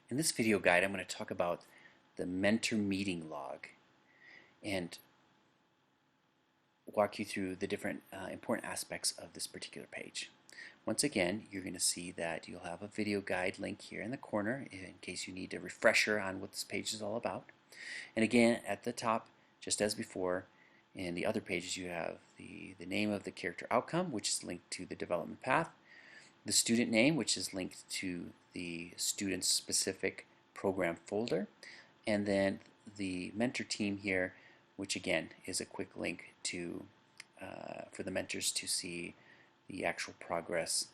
In this video guide, I'm going to talk about the mentor meeting log and walk you through the different important aspects of this particular page. Once again, you're going to see that you'll have a video guide link here in the corner in case you need a refresher on what this page is all about. And again, at the top, just as before, in the other pages you have the name of the character outcome, which is linked to the development path, the student name, which is linked to the student's specific program folder, and then the mentor team here, which again is a quick link to for the mentors to see the actual progress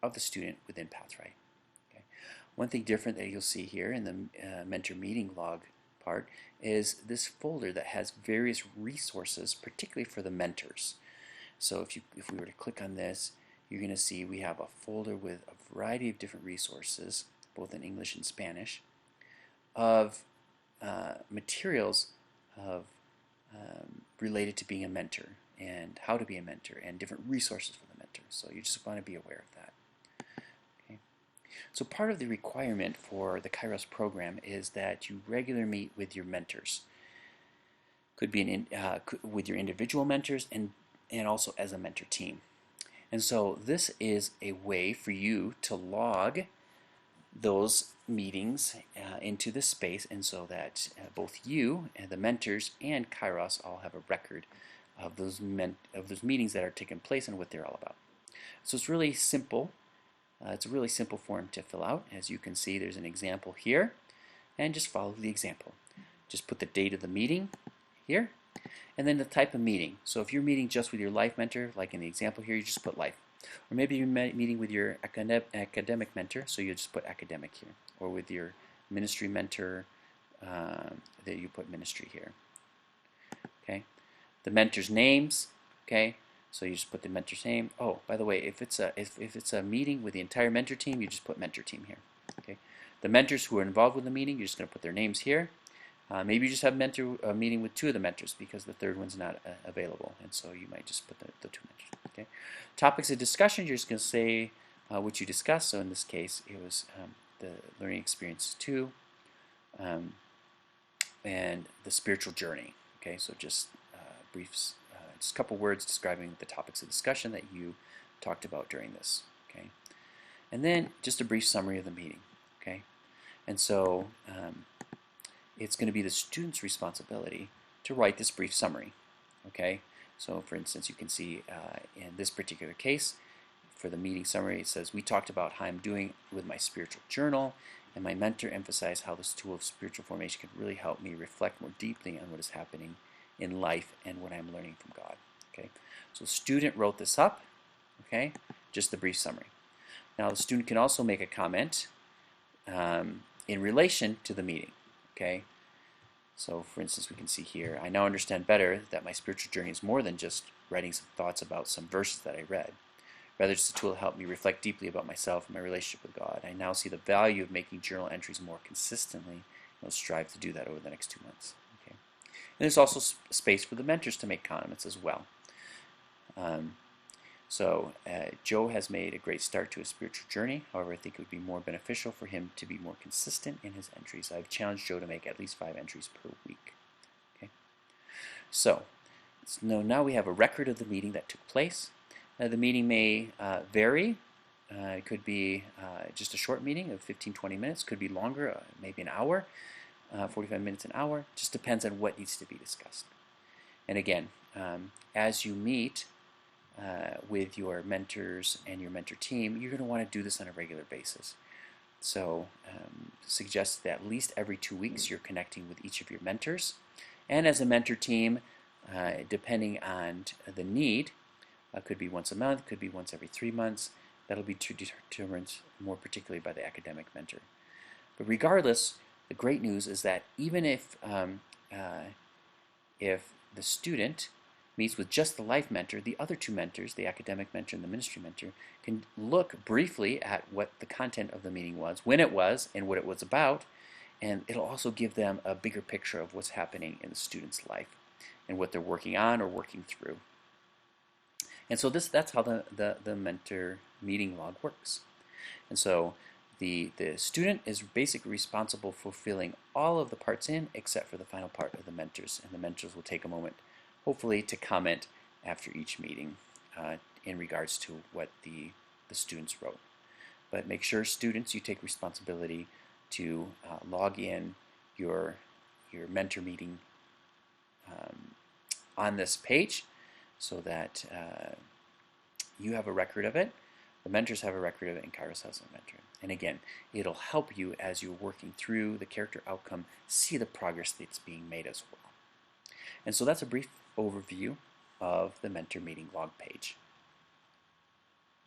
of the student within PathRight. Okay. One thing different that you'll see here in the mentor meeting log part is this folder that has various resources, particularly for the mentors. So if we were to click on this, you're going to see we have a folder with a variety of different resources, both in English and Spanish, of materials of related to being a mentor and how to be a mentor and different resources for the mentor. So you just want to be aware of that. Okay. So part of the requirement for the Kairos program is that you regularly meet with your mentors. Could be with your individual mentors and also as a mentor team. And so this is a way for you to log those meetings into this space, and so that both you and the mentors and Kairos all have a record of those meetings that are taking place and what they're all about. So it's really simple. It's a really simple form to fill out. As you can see, there's an example here, and just follow the example. Just put the date of the meeting here, and then the type of meeting. So if you're meeting just with your life mentor, like in the example here, you just put life. Or maybe you're meeting with your academic mentor, so you just put academic here. Or with your ministry mentor, that you put ministry here. Okay. The mentor's names. Okay. So you just put the mentor's name. Oh, by the way, if it's a meeting with the entire mentor team, you just put mentor team here. Okay. The mentors who are involved with the meeting, you're just going to put their names here. Maybe you just have a meeting with two of the mentors because the third one's not available, and so you might just put the two mentors. Okay. Topics of discussion, you're just going to say what you discussed. So in this case, it was the learning experience 2 and the spiritual journey. Okay, so just briefs, just a couple words describing the topics of discussion that you talked about during this. Okay, and then just a brief summary of the meeting. Okay, and so it's going to be the student's responsibility to write this brief summary. Okay, so for instance, you can see in this particular case, for the meeting summary, it says, we talked about how I'm doing with my spiritual journal, and my mentor emphasized how this tool of spiritual formation could really help me reflect more deeply on what is happening in life and what I'm learning from God. Okay, so the student wrote this up, okay, just the brief summary. Now the student can also make a comment in relation to the meeting. Okay, so for instance, we can see here, I now understand better that my spiritual journey is more than just writing some thoughts about some verses that I read. Rather, it's a tool to help me reflect deeply about myself and my relationship with God. I now see the value of making journal entries more consistently, and will strive to do that over the next 2 months. Okay, and there's also space for the mentors to make comments as well. Joe has made a great start to his spiritual journey. However, I think it would be more beneficial for him to be more consistent in his entries. I've challenged Joe to make at least 5 entries per week. Okay, so now we have a record of the meeting that took place. The meeting may vary. It could be just a short meeting of 15-20 minutes. Could be longer, maybe an hour, 45 minutes, an hour. Just depends on what needs to be discussed. And again, as you meet with your mentors and your mentor team, you're going to want to do this on a regular basis. So suggest that at least every 2 weeks you're connecting with each of your mentors. And as a mentor team, depending on the need, could be once a month, could be once every 3 months. That'll be determined more particularly by the academic mentor. But regardless, the great news is that even if the student meets with just the life mentor, the other 2 mentors, the academic mentor and the ministry mentor, can look briefly at what the content of the meeting was, when it was, and what it was about, and it'll also give them a bigger picture of what's happening in the student's life and what they're working on or working through. And so that's how the mentor meeting log works. And so The student is basically responsible for filling all of the parts in except for the final part of the mentors, and the mentors will take a moment, hopefully, to comment after each meeting in regards to what the students wrote. But make sure, students, you take responsibility to log in your mentor meeting on this page so that you have a record of it, the mentors have a record of it, and Kairos has a mentor. And again, it'll help you as you're working through the character outcome, see the progress that's being made as well. And so that's a brief overview of the mentor meeting log page.